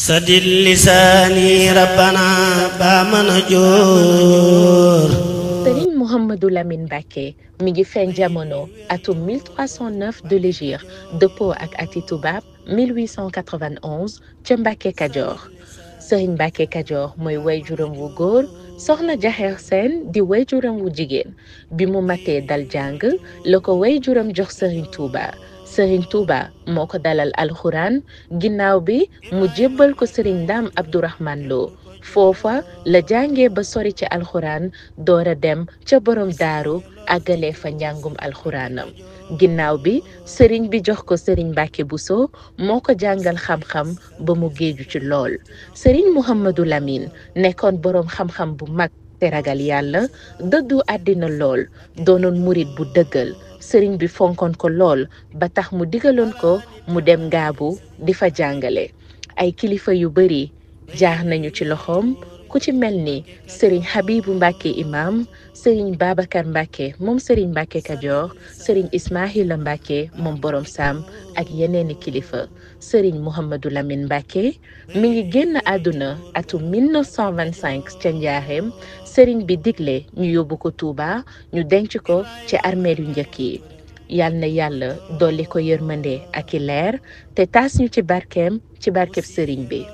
sadid lisaani rabbana ba mën a jóor. Sëriñ Mouhamadou Lamine Mbacké mi ngi feeñ jamono atum 1309 de l'hégire dëppoo ak ati tubaab 1891 ca Mbacké Kajoor. Sëriñ Mbacké Kajoor mooy wayjuram wu góor, soxna Jaxeer Seen di wayjuram wu jigéen. bi mu matee dal jàng la ko wayjuram jox Sëriñ Touba. Sëriñ Touba moo ko dalal alxuraan, ginnaaw bi mu jébbal ko Sëriñ Ndaam Abdourahman Lo. foofa la jàngee ba sori ci alxuraan doora dem ca borom daaru àggalee fa njàngum alxuraanam. ginnaaw bi sëriñ bi jox ko sëriñ Mbàkke Buso moo ko jàngal xam-xam ba mu géeju ci lool. sëriñ Mouhamadou Lamine nekkoon borom xam-xam bu mag te ragal yàlla, dëddu àddina lool, doonoon murit bu dëggal. sëriñ bi fonkoon ko lool ba tax mu digaloon ko mu dem ngaabu di fa jàngale. ay kilifa yu bari jaar nañu ci loxoom, ku ci mel ni sëriñ Habibu Mbàkke imam, sëriñ Babacar Mbàkke moom sëriñ Mbàkke Kajoor, sëriñ Ismaahila Mbàkke moom borom Saam ak yeneeni kilifa. sëriñ Mouhamadou Lamine Mbacké mi ngi génn àdduna atum 1925 ca Njaareem. sëriñ bi digle ñu yóbbu ko Touba, ñu denc ko ci armeel yu njëkk yi. yal na yàlla dolli ko yërmande ak i leer te taas ñu ci barkeem ci barkeb sëriñ bi.